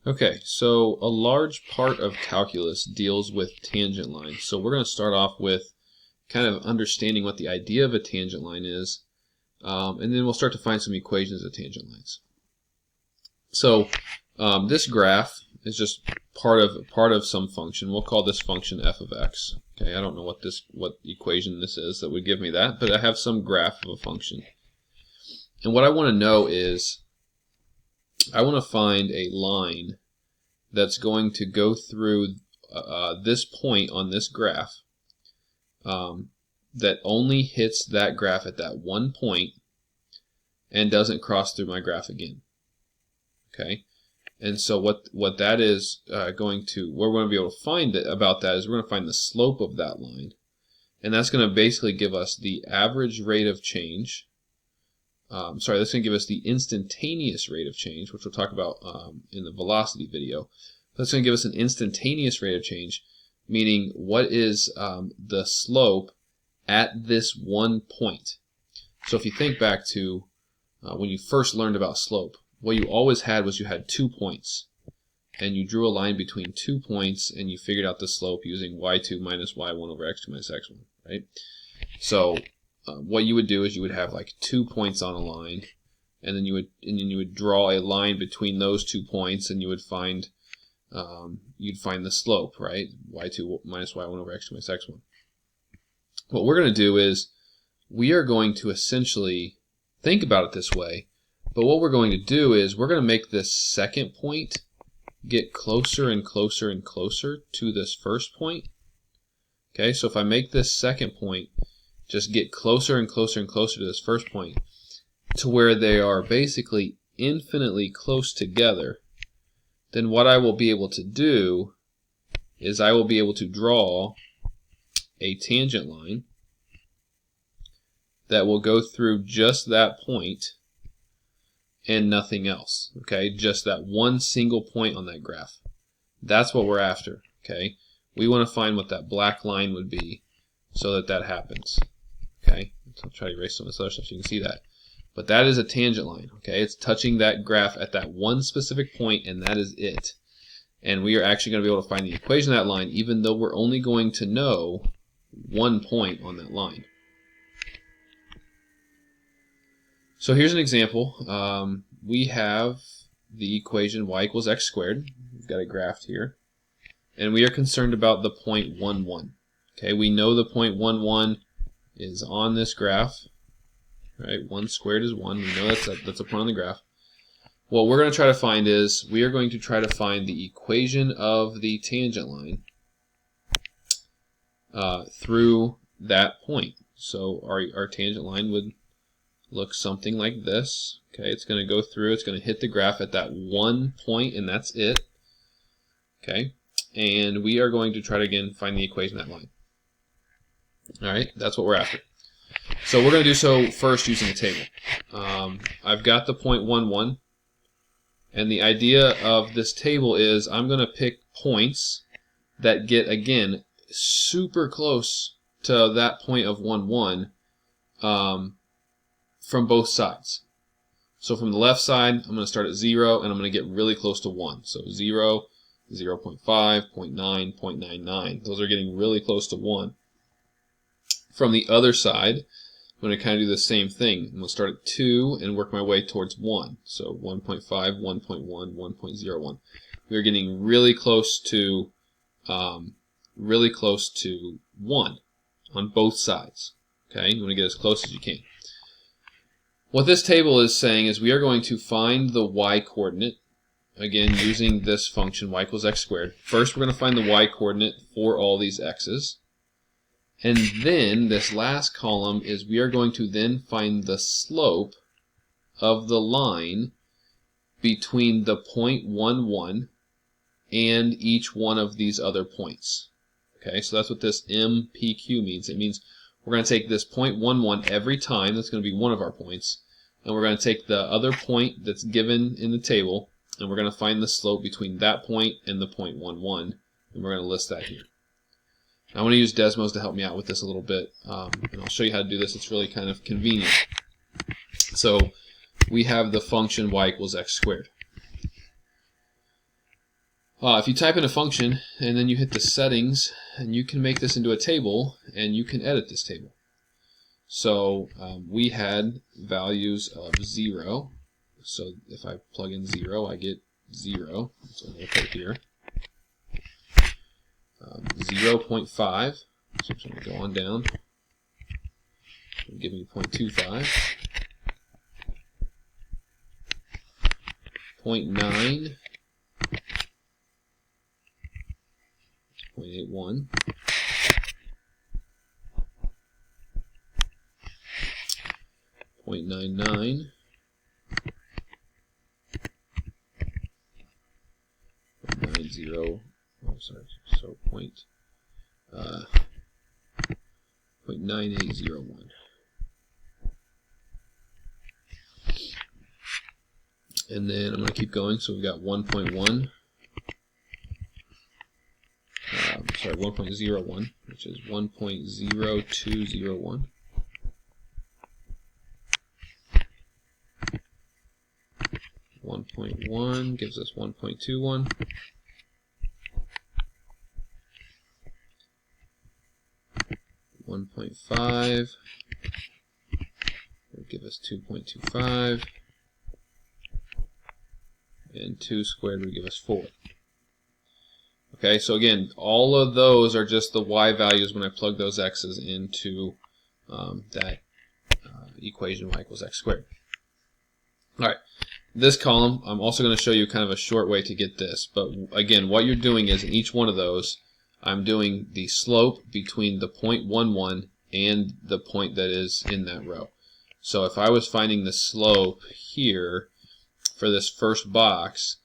Okay, so a large part of calculus deals with tangent lines. So we're going to start off with kind of understanding what the idea of a tangent line is, and then we'll start to find some equations of tangent lines. So this graph is just part of some function. We'll call this function f of x. Okay, I don't know what equation this is that would give me that, but I have some graph of a function. And what I want to know is I want to find a line that's going to go through this point on this graph that only hits that graph at that one point and doesn't cross through my graph again. Okay, and so what that is what we're going to be able to find about that is we're going to find the slope of that line, and that's going to basically give us the average rate of change. That's going to give us the instantaneous rate of change, which we'll talk about in the velocity video. That's going to give us an instantaneous rate of change, meaning what is the slope at this one point. So if you think back to when you first learned about slope, what you always had was you had 2 points, and you drew a line between 2 points, and you figured out the slope using y2 minus y1 over x2 minus x1, right? So what you would do is you would have like 2 points on a line, and then you would draw a line between those 2 points, and you would find you'd find the slope, right? y2 minus y1 over x2 minus x1. What we're going to do is we are going to essentially think about it this way, but what we're going to do is we're going to make this second point get closer and closer and closer to this first point. Okay, so if I make this second point just get closer and closer and closer to this first point to where they are basically infinitely close together, then what I will be able to do is I will be able to draw a tangent line that will go through just that point and nothing else. Okay, just that one single point on that graph. That's what we're after. Okay, we want to find what that black line would be so that happens. Okay, so I'll try to erase some of this other stuff so you can see that. But that is a tangent line. Okay, it's touching that graph at that one specific point, and that is it. And we are actually going to be able to find the equation of that line, even though we're only going to know one point on that line. So here's an example. We have the equation y equals x squared. We've got it graphed here. And we are concerned about the point 1, 1. Okay, we know the point 1, 1 is on this graph. Right, 1 squared is 1. We know that's a point on the graph. What we're going to try to find is we are going to try to find the equation of the tangent line through that point. So our tangent line would look something like this. Okay, it's going to go through, it's going to hit the graph at that one point, and that's it. Okay, and we are going to try to again find the equation of that line. Alright, that's what we're after. So we're going to do so first using a table. I've got the point 1, 1, and the idea of this table is I'm going to pick points that get, again, super close to that point of 1, 1 from both sides. So from the left side, I'm going to start at 0, and I'm going to get really close to 1. So 0, 0.5, 0.9, 0.99. Those are getting really close to 1. From the other side, I'm going to kind of do the same thing. I'm going to start at 2 and work my way towards 1. So 1.5, 1.1, 1.01. We are getting really close to 1 on both sides. Okay, you want to get as close as you can. What this table is saying is we are going to find the y coordinate, again using this function y equals x squared. First we're going to find the y coordinate for all these x's. And then this last column is we are going to then find the slope of the line between the point 1, 1 and each one of these other points. Okay, so that's what this MPQ means. It means we're going to take this point 1, 1 every time. That's going to be one of our points. And we're going to take the other point that's given in the table, and we're going to find the slope between that point and the point 1, 1. And we're going to list that here. I want to use Desmos to help me out with this a little bit, and I'll show you how to do this. It's really kind of convenient. So we have the function y equals x squared. If you type in a function and then you hit the settings, and you can make this into a table, and you can edit this table. So we had values of 0. So if I plug in 0, I get 0. So I'm going to put it here. 0.5. So I'm just going to go on down. It'll give me 0.25. 0.9. 0.81. 0.99. 0.90. Oh, sorry. So 0.9801. And then I'm going to keep going. So we've got 1.1. Sorry, 1.01, which is 1.0201. 1.1 gives us 1.21. 1.5 will give us 2.25, and 2 squared would give us 4. Okay, so again, all of those are just the y values when I plug those x's into that equation, y equals x squared. Alright, this column, I'm also going to show you kind of a short way to get this, but again, what you're doing is in each one of those, I'm doing the slope between the 0.11 and the point that is in that row. So if I was finding the slope here for this first box,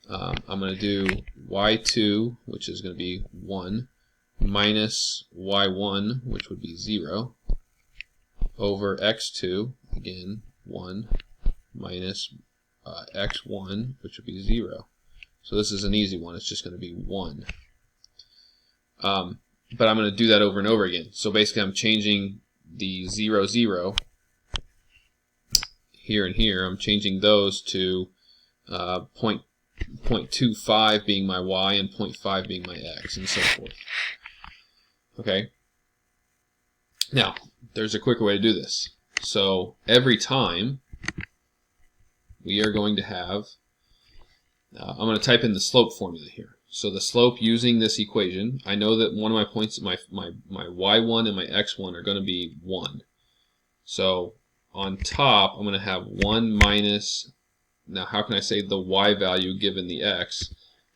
I'm going to do y2, which is going to be 1, minus y1, which would be 0, over x2, again, 1, minus x1, which would be 0. So this is an easy one. It's just going to be 1. But I'm going to do that over and over again. So basically I'm changing the 0, 0 here and here. I'm changing those to 0.25 being my y and 0.5 being my x, and so forth. Okay. Now, there's a quicker way to do this. So every time we are going to have, I'm going to type in the slope formula here. So the slope using this equation, I know that one of my points, my y1 and my x1 are going to be 1. So on top, I'm going to have 1 minus, now how can I say the y value given the x?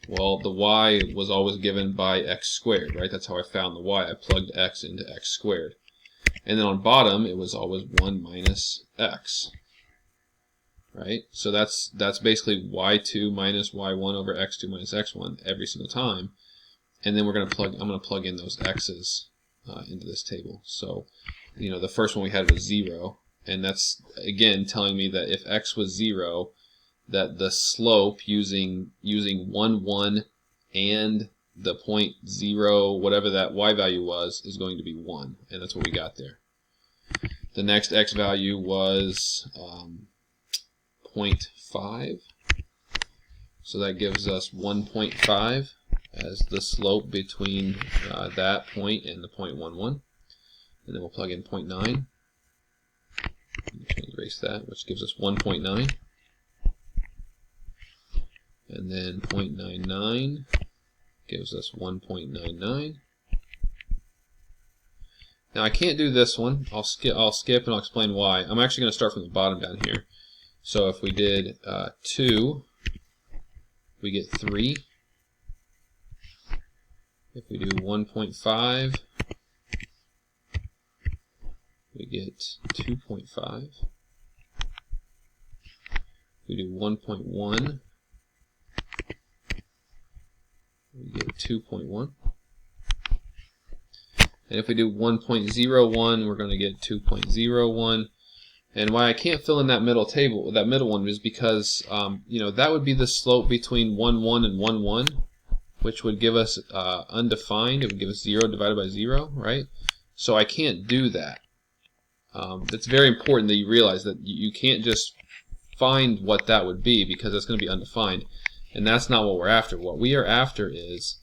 Well, the y was always given by x squared, right? That's how I found the y. I plugged x into x squared. And then on bottom, it was always 1 minus x. Right? So that's basically y2 minus y1 over x2 minus x1 every single time. And then I'm going to plug in those x's into this table. So, the first one we had was 0, and that's again telling me that if x was 0, that the slope using 1, 1 and the 0.0 whatever that y value was is going to be 1, and that's what we got there. The next x value was 0.5, so that gives us 1.5 as the slope between that point and the 0.11, and then we'll plug in 0.9. I'm just going to erase that, which gives us 1.9, and then 0.99 gives us 1.99. Now I can't do this one. I'll skip and I'll explain why. I'm actually going to start from the bottom down here. So if we did 2, we get 3. If we do 1.5, we get 2.5. If we do 1.1, we get 2.1. And if we do 1.01, we're going to get 2.01. And why I can't fill in that middle table, that middle one, is because that would be the slope between 1, 1 and 1, 1, which would give us undefined. It would give us 0 divided by 0, right? So I can't do that. It's very important that you realize that you can't just find what that would be, because it's going to be undefined. And that's not what we're after. What we are after is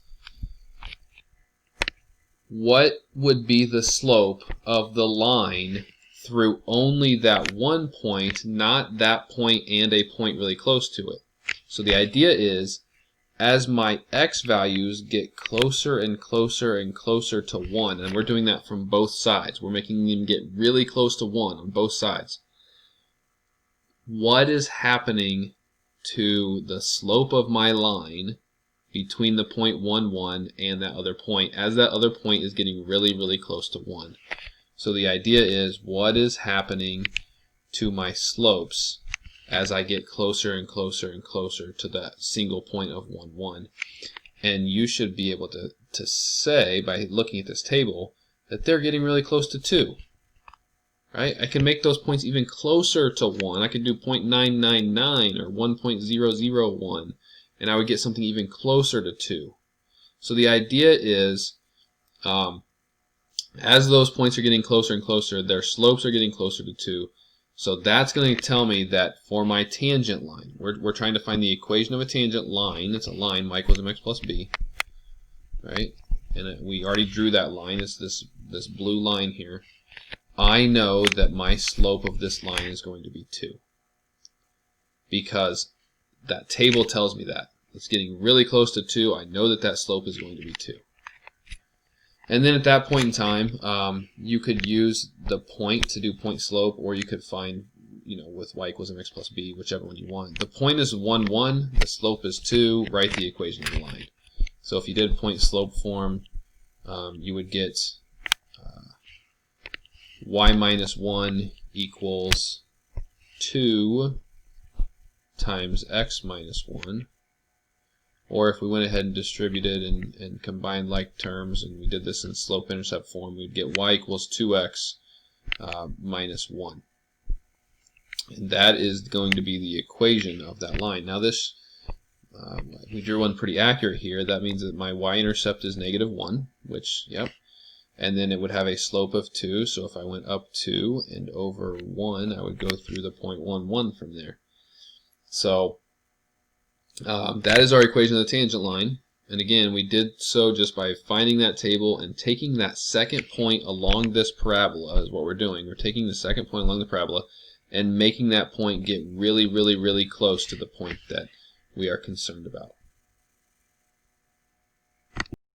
what would be the slope of the line through only that one point, not that point and a point really close to it. So the idea is, as my x values get closer and closer and closer to 1, and we're doing that from both sides, we're making them get really close to 1 on both sides, what is happening to the slope of my line between the point 1, 1 and that other point as that other point is getting really, really close to 1? So the idea is, what is happening to my slopes as I get closer and closer and closer to that single point of 1, 1? And you should be able to say, by looking at this table, that they're getting really close to 2. Right? I can make those points even closer to 1. I could do 0.999 or 1.001, and I would get something even closer to 2. So the idea is, as those points are getting closer and closer, their slopes are getting closer to 2. So that's going to tell me that for my tangent line, we're trying to find the equation of a tangent line. It's a line, y equals mx plus b. Right? And we already drew that line. It's this blue line here. I know that my slope of this line is going to be 2. Because that table tells me that. It's getting really close to 2. I know that that slope is going to be 2. And then at that point in time, you could use the point to do point slope, or you could find, with y equals mx plus b, whichever one you want. The point is 1, 1. The slope is 2. Write the equation of the line. So if you did point slope form, you would get y minus 1 equals 2 times x minus 1. Or if we went ahead and distributed and combined like terms, and we did this in slope-intercept form, we'd get y equals 2x minus 1. And that is going to be the equation of that line. Now this, we drew one pretty accurate here. That means that my y-intercept is -1, which, yep. And then it would have a slope of 2, so if I went up 2 and over 1, I would go through the point 1, 1 from there. So that is our equation of the tangent line. And again, we did so just by finding that table and taking that second point along this parabola is what we're doing. We're taking the second point along the parabola and making that point get really, really, really close to the point that we are concerned about.